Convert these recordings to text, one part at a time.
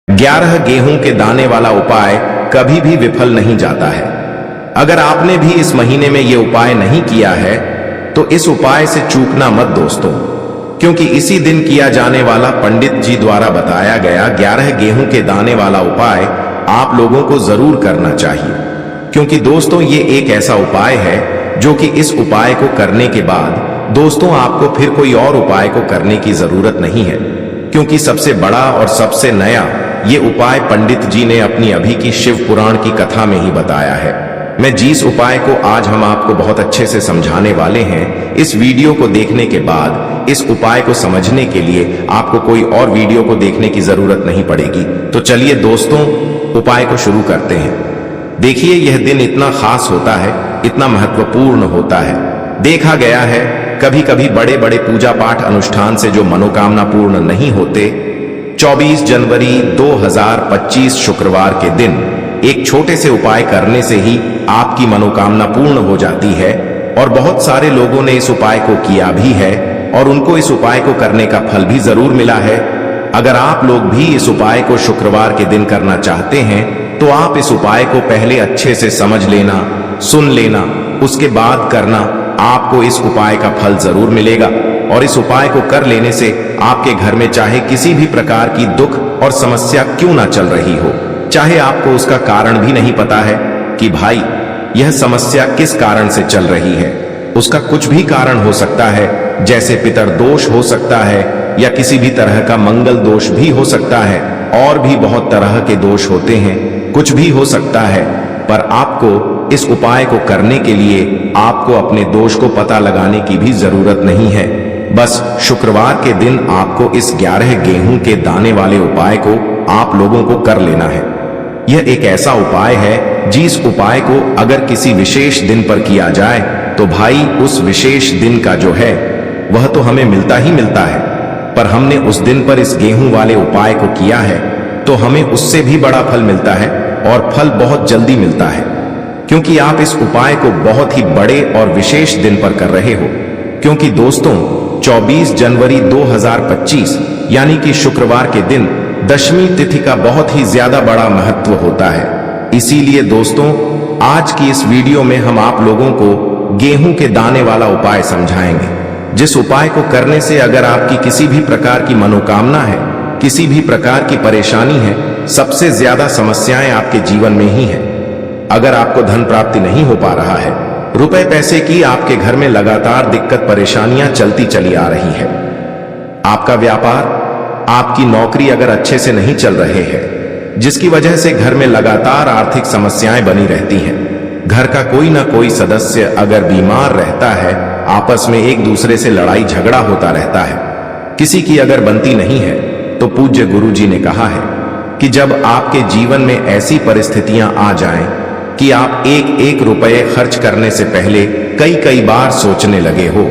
11 गेहूं के दाने वाला उपाय कभी भी विफल नहीं जाता है। अगर आपने भी इस महीने में यह उपाय नहीं किया है तो इस उपाय से चूकना मत दोस्तों, क्योंकि इसी दिन किया जाने वाला पंडित जी द्वारा बताया गया 11 गेहूं के दाने वाला उपाय आप लोगों को जरूर करना चाहिए। क्योंकि दोस्तों ये एक ऐसा उपाय है जो कि इस उपाय को करने के बाद दोस्तों आपको फिर कोई और उपाय को करने की जरूरत नहीं है, क्योंकि सबसे बड़ा और सबसे नया ये उपाय पंडित जी ने अपनी अभी की शिव पुराण की कथा में ही बताया है। मैं जिस उपाय को आज हम आपको बहुत अच्छे से समझाने वाले हैं, इस वीडियो को देखने के बाद इस उपाय को समझने के लिए आपको कोई और वीडियो को देखने की जरूरत नहीं पड़ेगी। तो चलिए दोस्तों उपाय को शुरू करते हैं। देखिए यह दिन इतना खास होता है, इतना महत्वपूर्ण होता है। देखा गया है कभी कभी बड़े बड़े पूजा पाठ अनुष्ठान से जो मनोकामना पूर्ण नहीं होते, 24 जनवरी 2025 शुक्रवार के दिन एक छोटे से उपाय करने से ही आपकी मनोकामना पूर्ण हो जाती है। और बहुत सारे लोगों ने इस उपाय को किया भी है और उनको इस उपाय को करने का फल भी जरूर मिला है। अगर आप लोग भी इस उपाय को शुक्रवार के दिन करना चाहते हैं तो आप इस उपाय को पहले अच्छे से समझ लेना, सुन लेना, उसके बाद करना। आपको इस उपाय का फल जरूर मिलेगा और इस उपाय को कर लेने से आपके घर में चाहे किसी भी प्रकार की दुख और समस्या क्यों ना चल रही हो, चाहे आपको उसका कारण भी नहीं पता है कि भाई यह समस्या किस कारण से चल रही है, उसका कुछ भी कारण हो सकता है, जैसे पितर दोष हो सकता है या किसी भी तरह का मंगल दोष भी हो सकता है, और भी बहुत तरह के दोष होते हैं, कुछ भी हो सकता है। पर आपको इस उपाय को करने के लिए आपको अपने दोष को पता लगाने की भी जरूरत नहीं है। बस शुक्रवार के दिन आपको इस 11 गेहूं के दाने वाले उपाय को आप लोगों को कर लेना है। यह एक ऐसा उपाय है जिस उपाय को अगर किसी विशेष दिन पर किया जाए तो भाई उस विशेष दिन का जो है वह तो हमें मिलता ही मिलता है, पर हमने उस दिन पर इस गेहूं वाले उपाय को किया है तो हमें उससे भी बड़ा फल मिलता है और फल बहुत जल्दी मिलता है, क्योंकि आप इस उपाय को बहुत ही बड़े और विशेष दिन पर कर रहे हो। क्योंकि दोस्तों 24 जनवरी 2025 यानी कि शुक्रवार के दिन दशमी तिथि का बहुत ही ज्यादा बड़ा महत्व होता है। इसीलिए दोस्तों आज की इस वीडियो में हम आप लोगों को गेहूं के दाने वाला उपाय समझाएंगे, जिस उपाय को करने से अगर आपकी किसी भी प्रकार की मनोकामना है, किसी भी प्रकार की परेशानी है, सबसे ज्यादा समस्याएं आपके जीवन में ही है। अगर आपको धन प्राप्ति नहीं हो पा रहा है, रुपए पैसे की आपके घर में लगातार दिक्कत परेशानियां चलती चली आ रही है, आपका व्यापार, आपकी नौकरी अगर अच्छे से नहीं चल रहे हैं, जिसकी वजह से घर में लगातार आर्थिक समस्याएं बनी रहती हैं, घर का कोई ना कोई सदस्य अगर बीमार रहता है, आपस में एक दूसरे से लड़ाई झगड़ा होता रहता है, किसी की अगर बनती नहीं है, तो पूज्य गुरु जी ने कहा है कि जब आपके जीवन में ऐसी परिस्थितियां आ जाएं कि आप एक एक रुपये खर्च करने से पहले कई बार सोचने लगे हो,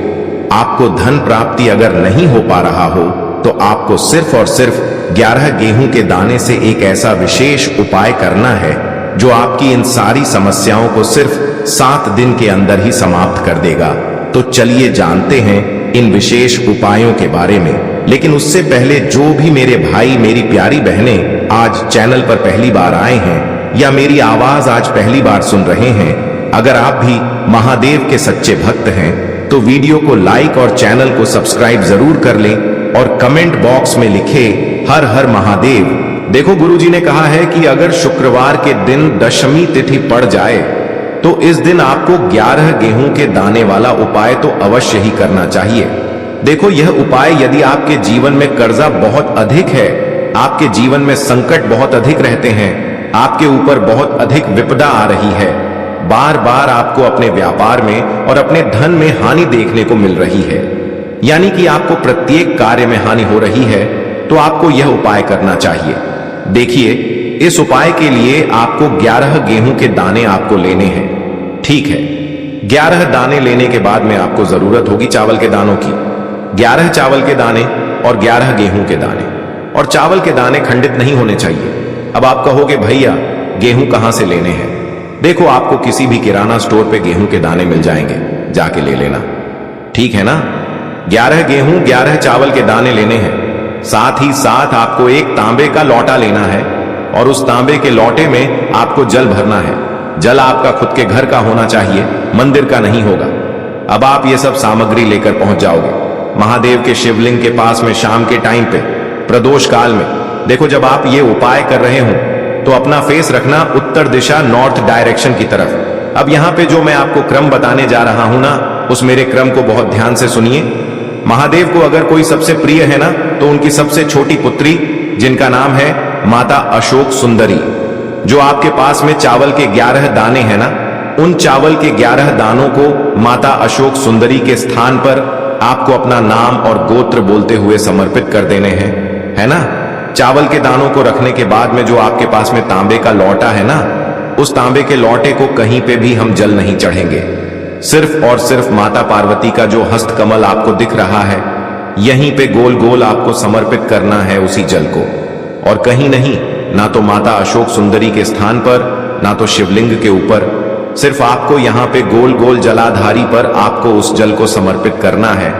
आपको धन प्राप्ति अगर नहीं हो पा रहा हो, तो आपको सिर्फ और सिर्फ 11 गेहूं के दाने से एक ऐसा विशेष उपाय करना है जो आपकी इन सारी समस्याओं को सिर्फ 7 दिन के अंदर ही समाप्त कर देगा। तो चलिए जानते हैं इन विशेष उपायों के बारे में। लेकिन उससे पहले जो भी मेरे भाई मेरी प्यारी बहनें आज चैनल पर पहली बार आए हैं या मेरी आवाज आज पहली बार सुन रहे हैं, अगर आप भी महादेव के सच्चे भक्त हैं तो वीडियो को लाइक और चैनल को सब्सक्राइब जरूर कर लें और कमेंट बॉक्स में लिखे हर हर महादेव। देखो गुरुजी ने कहा है कि अगर शुक्रवार के दिन दशमी तिथि पड़ जाए तो इस दिन आपको 11 गेहूं के दाने वाला उपाय तो अवश्य ही करना चाहिए। देखो यह उपाय यदि आपके जीवन में कर्जा बहुत अधिक है, आपके जीवन में संकट बहुत अधिक रहते हैं, आपके ऊपर बहुत अधिक विपदा आ रही है, बार बार आपको अपने व्यापार में और अपने धन में हानि देखने को मिल रही है, यानी कि आपको प्रत्येक कार्य में हानि हो रही है, तो आपको यह उपाय करना चाहिए। देखिए इस उपाय के लिए आपको 11 गेहूं के दाने आपको लेने हैं, ठीक है। 11 दाने लेने के बाद में आपको जरूरत होगी चावल के दानों की। 11 चावल के दाने और 11 गेहूं के दाने, और चावल के दाने खंडित नहीं होने चाहिए। अब आप कहोगे भैया गेहूं कहां से लेने हैं? देखो आपको किसी भी किराना स्टोर पे गेहूं के दाने मिल जाएंगे, जाके ले लेना, ठीक है ना। 11 गेहूं 11 चावल के दाने लेने हैं। साथ ही साथ आपको एक तांबे का लौटा लेना है और उस तांबे के लौटे में आपको जल भरना है। जल आपका खुद के घर का होना चाहिए, मंदिर का नहीं होगा। अब आप ये सब सामग्री लेकर पहुंच जाओगे महादेव के शिवलिंग के पास में शाम के टाइम पे प्रदोष काल में। देखो, जब आप ये उपाय कर रहे हो तो अपना फेस रखना उत्तर दिशा, नॉर्थ डायरेक्शन की तरफ। अब यहां पे जो मैं आपको क्रम बताने जा रहा हूं ना, उस मेरे क्रम को बहुत ध्यान से सुनिए। महादेव को अगर कोई सबसे प्रिय है ना, तो उनकी सबसे छोटी पुत्री जिनका नाम है माता अशोक सुंदरी, जो आपके पास में चावल के 11 दाने हैं ना, उन चावल के 11 दानों को माता अशोक सुंदरी के स्थान पर आपको अपना नाम और गोत्र बोलते हुए समर्पित कर देने हैं, है ना। चावल के दानों को रखने के बाद में जो आपके पास में तांबे का लौटा है ना, उस तांबे के लौटे को कहीं पे भी हम जल नहीं चढ़ेंगे। सिर्फ और सिर्फ माता पार्वती का जो हस्त कमल आपको दिख रहा है, यहीं पे गोल गोल आपको समर्पित करना है उसी जल को, और कहीं नहीं, ना तो माता अशोक सुंदरी के स्थान पर, ना तो शिवलिंग के ऊपर। सिर्फ आपको यहां पे गोल गोल जलाधारी पर आपको उस जल को समर्पित करना है।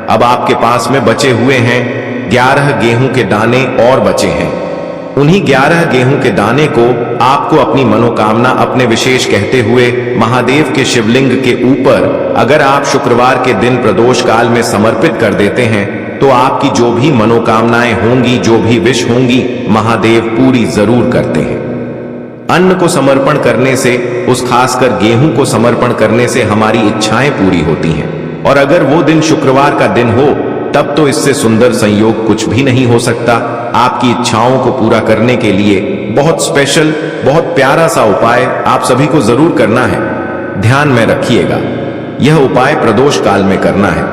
अब आपके पास में बचे हुए हैं 11 गेहूं के दाने और बचे हैं। उन्हीं 11 गेहूं के दाने को आपको अपनी मनोकामना अपने विशेष कहते हुए महादेव के शिवलिंग के ऊपर अगर आप शुक्रवार के दिन प्रदोष काल में समर्पित कर देते हैं, तो आपकी जो भी मनोकामनाएं होंगी, जो भी विश होंगी, महादेव पूरी जरूर करते हैं। अन्न को समर्पण करने से, उस खासकर गेहूं को समर्पण करने से हमारी इच्छाएं पूरी होती हैं। और अगर वो दिन शुक्रवार का दिन हो, तब तो इससे सुंदर संयोग कुछ भी नहीं हो सकता। आपकी इच्छाओं को पूरा करने के लिए बहुत स्पेशल, बहुत प्यारा सा उपाय आप सभी को जरूर करना है। ध्यान में रखिएगा, यह उपाय प्रदोष काल में करना है।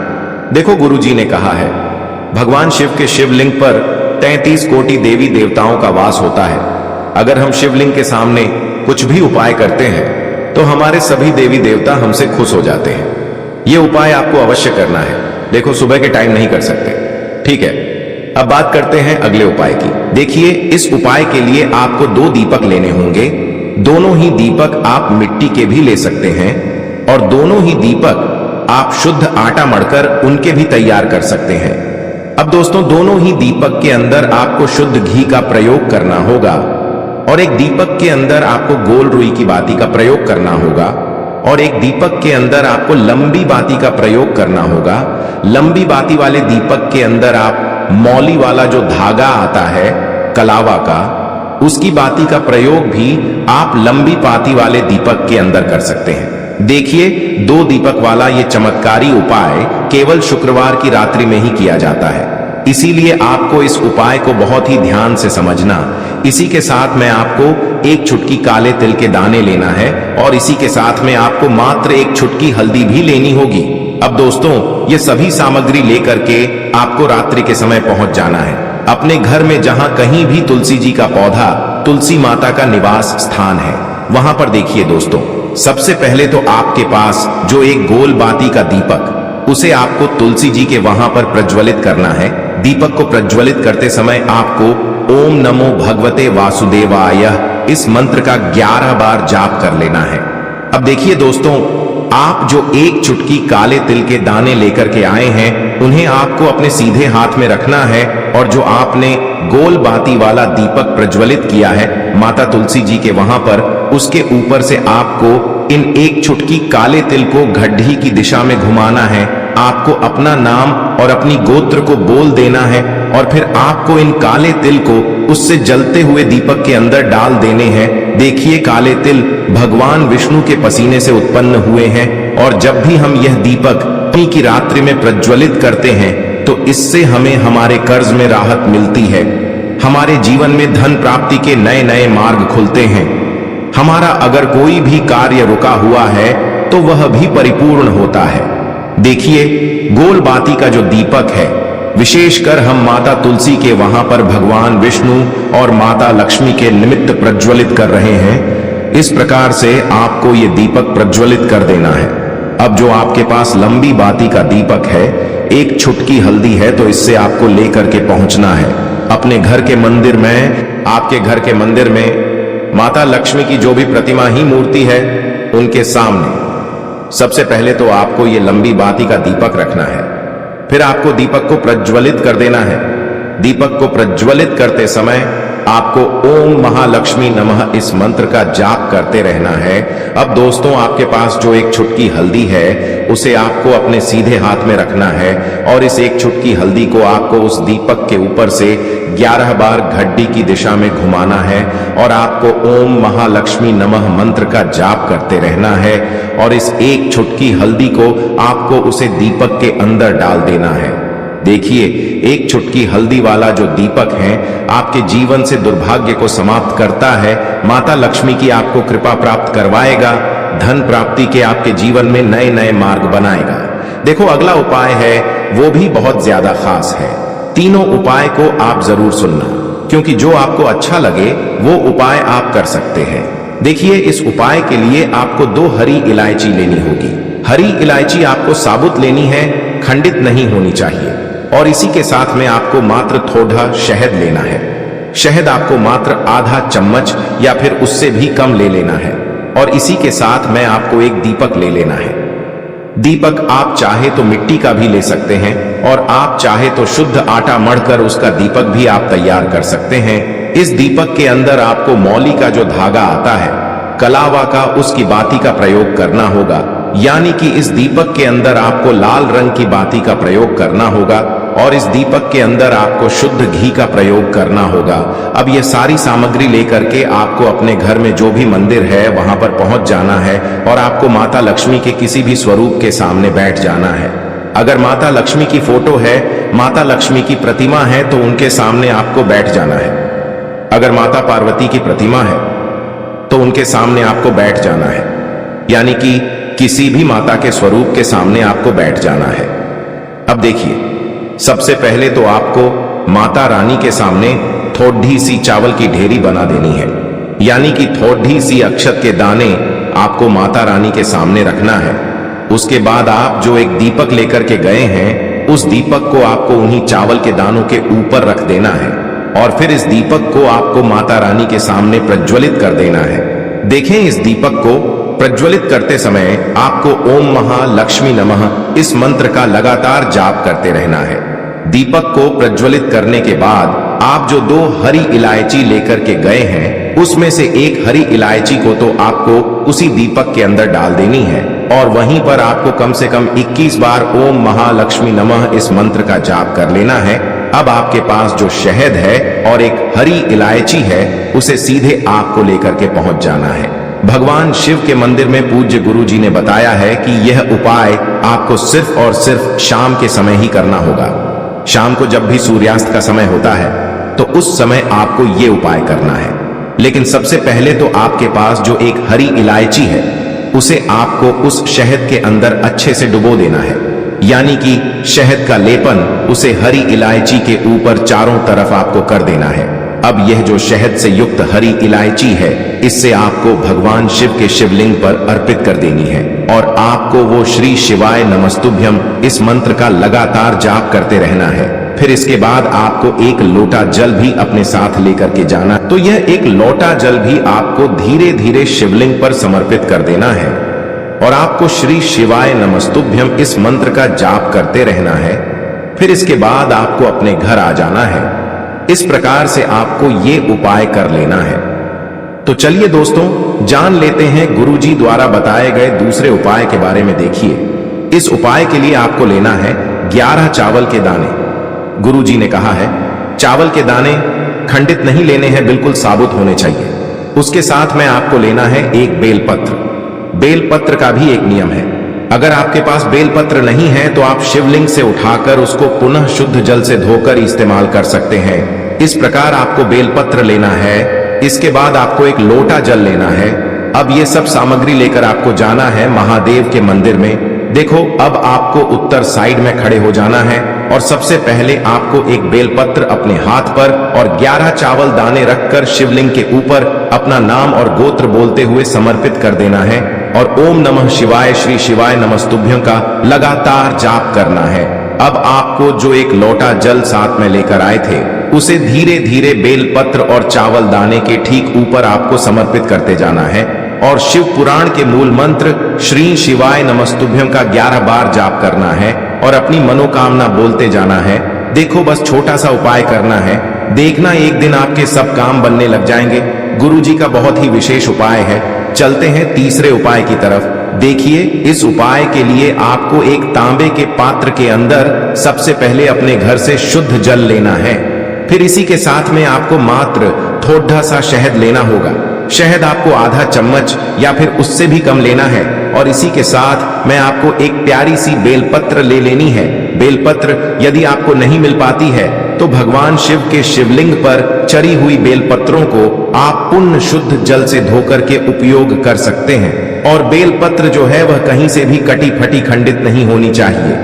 देखो, गुरुजी ने कहा है, भगवान शिव के शिवलिंग पर 33 कोटि देवी देवताओं का वास होता है। अगर हम शिवलिंग के सामने कुछ भी उपाय करते हैं तो हमारे सभी देवी देवता हमसे खुश हो जाते हैं। यह उपाय आपको अवश्य करना है। देखो, सुबह के टाइम नहीं कर सकते, ठीक है। अब बात करते हैं अगले उपाय की। देखिए, इस उपाय के लिए आपको 2 दीपक लेने होंगे। दोनों ही दीपक आप मिट्टी के भी ले सकते हैं, और दोनों ही दीपक आप शुद्ध आटा मढ़कर उनके भी तैयार कर सकते हैं। अब दोस्तों, दोनों ही दीपक के अंदर आपको शुद्ध घी का प्रयोग करना होगा, और एक दीपक के अंदर आपको गोल रुई की बाती का प्रयोग करना होगा, और एक दीपक के अंदर आपको लंबी बाती का प्रयोग करना होगा। लंबी बाती वाले दीपक के अंदर आप मौली वाला जो धागा आता है कलावा का, उसकी बाती का प्रयोग भी आप लंबी बाती वाले दीपक के अंदर कर सकते हैं। देखिए, 2 दीपक वाला ये चमत्कारी उपाय केवल शुक्रवार की रात्रि में ही किया जाता है, इसीलिए आपको इस उपाय को बहुत ही ध्यान से समझना। इसी के साथ में आपको एक चुटकी काले तिल के दाने लेना है, और इसी के साथ में आपको मात्र एक चुटकी हल्दी भी लेनी होगी। अब दोस्तों, ये सभी सामग्री लेकर के आपको रात्रि के समय पहुंच जाना है अपने घर में, जहां कहीं भी तुलसी जी का पौधा, तुलसी माता का निवास स्थान है, वहां पर देखिए दोस्तों, सबसे पहले तो आपके पास जो एक गोल बाती का दीपक, उसे आपको तुलसी जी के वहां पर प्रज्वलित करना है। दीपक को प्रज्वलित करते समय आपको ओम नमो भगवते वासुदेवाय इस मंत्र का 11 बार जाप कर लेना है। अब देखिए दोस्तों, आप जो एक चुटकी काले तिल के दाने लेकर के आए हैं, उन्हें आपको अपने सीधे हाथ में रखना है, और जो आपने गोल बाती वाला दीपक प्रज्वलित किया है माता तुलसी जी के वहां पर, उसके ऊपर से आपको इन एक चुटकी काले तिल को गड्ढी की दिशा में घुमाना है। आपको अपना नाम और अपनी गोत्र को बोल देना है, और फिर आपको इन काले तिल को उससे जलते हुए दीपक के अंदर डाल देने हैं। देखिए, काले तिल भगवान विष्णु के पसीने से उत्पन्न हुए हैं, और जब भी हम यह दीपक पी की रात्रि में प्रज्वलित करते हैं, तो इससे हमें हमारे कर्ज में राहत मिलती है, हमारे जीवन में धन प्राप्ति के नए नए मार्ग खुलते हैं। हमारा अगर कोई भी कार्य रुका हुआ है तो वह भी परिपूर्ण होता है। देखिए, गोल बाती का जो दीपक है, विशेषकर हम माता तुलसी के वहां पर भगवान विष्णु और माता लक्ष्मी के निमित्त प्रज्वलित कर रहे हैं। इस प्रकार से आपको ये दीपक प्रज्वलित कर देना है। अब जो आपके पास लंबी बाती का दीपक है, एक चुटकी हल्दी है, तो इससे आपको लेकर के पहुंचना है अपने घर के मंदिर में। आपके घर के मंदिर में माता लक्ष्मी की जो भी प्रतिमा ही मूर्ति है, उनके सामने सबसे पहले तो आपको ये लंबी बाती का दीपक रखना है। फिर आपको दीपक को प्रज्वलित कर देना है। दीपक को प्रज्वलित करते समय आपको ओम महालक्ष्मी नमः इस मंत्र का जाप करते रहना है। अब दोस्तों, आपके पास जो एक चुटकी हल्दी है उसे आपको अपने सीधे हाथ में रखना है और इस एक चुटकी हल्दी को आपको उस दीपक के ऊपर से 11 बार घड्डी की दिशा में घुमाना है और आपको ओम महालक्ष्मी नमः मंत्र का जाप करते रहना है और इस एक चुटकी हल्दी को आपको उसे दीपक के अंदर डाल देना है। देखिए, एक चुटकी हल्दी वाला जो दीपक है आपके जीवन से दुर्भाग्य को समाप्त करता है, माता लक्ष्मी की आपको कृपा प्राप्त करवाएगा, धन प्राप्ति के आपके जीवन में नए नए मार्ग बनाएगा। देखो, अगला उपाय है वो भी बहुत ज्यादा खास है। तीनों उपाय को आप जरूर सुनना, क्योंकि जो आपको अच्छा लगे वो उपाय आप कर सकते हैं। देखिए, इस उपाय के लिए आपको 2 हरी इलायची लेनी होगी। हरी इलायची आपको साबुत लेनी है, खंडित नहीं होनी चाहिए। और इसी के साथ में आपको मात्र थोड़ा शहद लेना है। शहद आपको मात्र आधा चम्मच या फिर उससे भी कम ले लेना है। और इसी के साथ में आपको एक दीपक ले लेना है। दीपक आप चाहे तो मिट्टी का भी ले सकते हैं और आप चाहे तो शुद्ध आटा मढ़कर उसका दीपक भी आप तैयार कर सकते हैं। इस दीपक के अंदर आपको मौली का जो धागा आता है, कलावा का, उसकी बाती का प्रयोग करना होगा। यानी कि इस दीपक के अंदर आपको लाल रंग की बाती का प्रयोग करना होगा और इस दीपक के अंदर आपको शुद्ध घी का प्रयोग करना होगा। अब ये सारी सामग्री लेकर के आपको अपने घर में जो भी मंदिर है वहां पर पहुंच जाना है और आपको माता लक्ष्मी के किसी भी स्वरूप के सामने बैठ जाना है। अगर माता लक्ष्मी की फोटो है, माता लक्ष्मी की प्रतिमा है, तो उनके सामने आपको बैठ जाना है। अगर माता पार्वती की प्रतिमा है तो उनके सामने आपको बैठ जाना है। यानी कि किसी भी माता के स्वरूप के सामने आपको बैठ जाना है। अब देखिए, सबसे पहले तो आपको माता रानी के सामने थोड़ी सी चावल की ढेरी बना देनी है। यानी कि थोड़ी सी अक्षत के दाने आपको माता रानी के सामने रखना है। उसके बाद आप जो एक दीपक लेकर के गए हैं, उस दीपक को आपको उन्हीं चावल के दानों के ऊपर रख देना है और फिर इस दीपक को आपको माता रानी के सामने प्रज्वलित कर देना है। देखें, इस दीपक को प्रज्वलित करते समय आपको ओम महालक्ष्मी नमः इस मंत्र का लगातार जाप करते रहना है। दीपक को प्रज्वलित करने के बाद आप जो 2 हरी इलायची लेकर के गए हैं, उसमें से एक हरी इलायची को तो आपको उसी दीपक के अंदर डाल देनी है और वहीं पर आपको कम से कम 21 बार ओम महालक्ष्मी नमः इस मंत्र का जाप कर लेना है। अब आपके पास जो शहद है और एक हरी इलायची है, उसे सीधे आपको लेकर के पहुंच जाना है। भगवान शिव के मंदिर में पूज्य गुरु जी ने बताया है कि यह उपाय आपको सिर्फ और सिर्फ शाम के समय ही करना होगा। शाम को जब भी सूर्यास्त का समय होता है तो उस समय आपको यह उपाय करना है। लेकिन सबसे पहले तो आपके पास जो एक हरी इलायची है, उसे आपको उस शहद के अंदर अच्छे से डुबो देना है। यानी कि शहद का लेपन उसे हरी इलायची के ऊपर चारों तरफ आपको कर देना है। अब यह जो शहद से युक्त हरी इलायची है, इससे आपको भगवान शिव के शिवलिंग पर अर्पित कर देनी है और आपको वो श्री शिवाय नमस्तुभ्यम इस मंत्र का लगातार जाप करते रहना है। फिर इसके बाद आपको एक लोटा जल भी अपने साथ लेकर के जाना। तो यह एक लोटा जल भी आपको धीरे धीरे शिवलिंग पर समर्पित कर देना है और आपको श्री शिवाय नमस्तुभ्यम इस मंत्र का जाप करते रहना है। फिर इसके बाद आपको अपने घर आ जाना है। इस प्रकार से आपको ये उपाय कर लेना है। तो चलिए दोस्तों, जान लेते हैं गुरुजी द्वारा बताए गए दूसरे उपाय के बारे में। देखिए, इस उपाय के लिए आपको लेना है 11 चावल के दाने। गुरुजी ने कहा है चावल के दाने खंडित नहीं लेने हैं, बिल्कुल साबुत होने चाहिए। उसके साथ में आपको लेना है एक बेलपत्र। बेलपत्र का भी एक नियम है, अगर आपके पास बेलपत्र नहीं है तो आप शिवलिंग से उठाकर उसको पुनः शुद्ध जल से धोकर इस्तेमाल कर सकते हैं। इस प्रकार आपको बेलपत्र लेना है। इसके बाद आपको एक लोटा जल लेना है। अब ये सब सामग्री लेकर आपको जाना है महादेव के मंदिर में। देखो, अब आपको उत्तर साइड में खड़े हो जाना है और सबसे पहले आपको एक बेलपत्र अपने हाथ पर और 11 चावल दाने रखकर शिवलिंग के ऊपर अपना नाम और गोत्र बोलते हुए समर्पित कर देना है और ओम नमः शिवाय श्री शिवाय नमस्तुभ्यं का लगातार जाप करना है। अब आपको जो एक लोटा जल साथ में लेकर आए थे, उसे धीरे धीरे बेलपत्र और चावल दाने के ठीक ऊपर आपको समर्पित करते जाना है और शिव पुराण के मूल मंत्र श्री शिवाय नमस्तुभ्यं का 11 बार जाप करना है और अपनी मनोकामना बोलते जाना है। देखो बस छोटा सा उपाय करना है, देखना एक दिन आपके सब काम बनने लग जाएंगे। गुरुजी का बहुत ही विशेष उपाय है। चलते हैं तीसरे उपाय की तरफ। देखिए, इस उपाय के लिए आपको एक तांबे के पात्र के अंदर सबसे पहले अपने घर से शुद्ध जल लेना है। फिर इसी के साथ में आपको मात्र थोड़ा सा शहद लेना होगा। शहद आपको आधा चम्मच या फिर उससे भी कम लेना है। और इसी के साथ मैं आपको एक प्यारी सी बेलपत्र ले लेनी है। बेलपत्र यदि आपको नहीं मिल पाती है तो भगवान शिव के शिवलिंग पर चढ़ी हुई बेलपत्रों को आप पुण्य शुद्ध जल से धोकर के उपयोग कर सकते हैं। और बेलपत्र जो है वह कहीं से भी कटी फटी खंडित नहीं होनी चाहिए।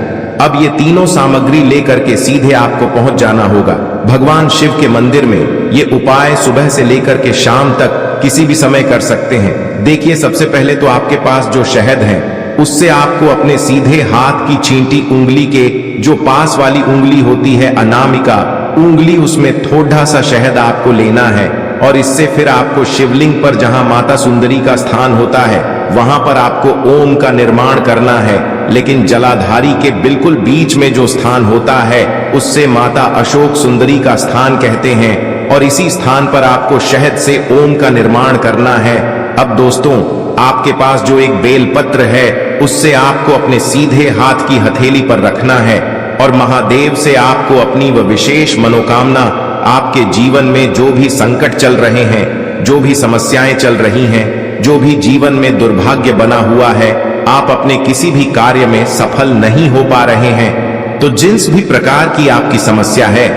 अब ये तीनों सामग्री लेकर के सीधे आपको पहुंच जाना होगा भगवान शिव के मंदिर में। ये उपाय सुबह से लेकर के शाम तक किसी भी समय कर सकते हैं। देखिए, सबसे पहले तो आपके पास जो शहद है उससे आपको अपने सीधे हाथ की चींटी उंगली के जो पास वाली उंगली होती है अनामिका उंगली, उसमें थोड़ा सा शहद आपको लेना है। और इससे फिर आपको शिवलिंग पर जहां माता सुंदरी का स्थान होता है वहां पर आपको ओम का निर्माण करना है। लेकिन जलाधारी के बिल्कुल बीच में जो स्थान होता है उससे माता अशोक सुंदरी का स्थान कहते हैं। और इसी स्थान पर आपको शहद से ओम का निर्माण करना है। अब दोस्तों, आपके पास जो एक बेलपत्र है उससे आपको अपने सीधे हाथ की हथेली पर रखना है और महादेव से आपको अपनी वह विशेष मनोकामना, आपके जीवन में जो भी संकट चल रहे हैं, जो भी समस्याएं चल रही हैं, जो भी जीवन में दुर्भाग्य बना हुआ है, आप अपने किसी भी कार्य में सफल नहीं हो पा रहे हैं, तो जिस भी प्रकार की आपकी समस्या है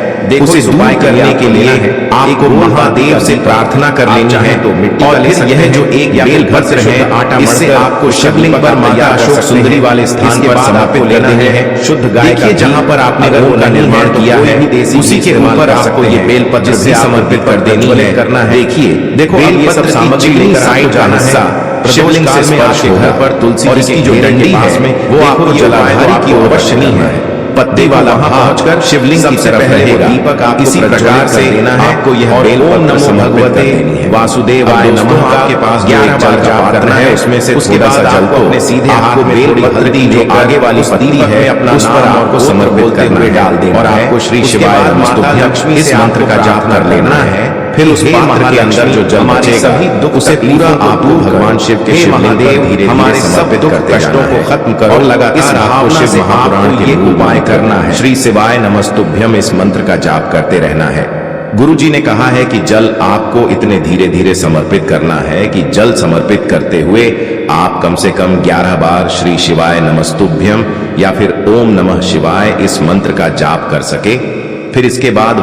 उसे दूर करने के लिए आपको महादेव से प्रार्थना कर लेनी है। और फिर यह जो एक बेलपत्र है इससे आपको शिवलिंग पर माता अशोक सुंदरी वाले स्थान पर समर्पित लेना है। शुद्ध गाय का जहां पर आपने ओम का निर्माण किया है उसी के ऊपर आपको ये बेलपत्र से समर्पित कर देनी है करना है। देखो, ये सब सामग्री साइड का हिस्सा शिवलिंग से स्पर्श के घर पर तुलसी और इसकी जो डंडी है वो आपको जलाधारी की ओर रखनी है। पत्ती वाला पहुंचकर शिवलिंग की तरफ रहेगा। दीपक आप इसी प्रकार से आपको यह ओम नमो भगवते वासुदेवाय नमः आपके पास 11 बार जाप करना है। उसमें से उसके बाद आपको अपने सीधे हाथ में बेलपत्र की जो आगे वाली पत्ती है उस पर आपको समर्पित करके डाल देना और आपको श्री शिवाय माता लक्ष्मी इस मंत्र का जाप कर लेना है। फिर उस पात्र के अंदर जो जल बचेगा उसे पूरा आपको भगवान शिव के शिवलिंग पर धीरे हमारे सब दुख कष्टों को खत्म करो और लगातार आपको शिव महापुराण के उपाय करना है। श्री शिवाय नमस्तुभ्यम इस मंत्र का जाप करते रहना है। गुरु जी ने कहा है कि जल आपको इतने धीरे धीरे समर्पित करना है कि जल समर्पित करते हुए आप कम से कम 11 बार श्री शिवाय नमस्तुभ्यम या फिर ओम नमः शिवाय इस मंत्र का जाप कर सके। फिर इसके बाद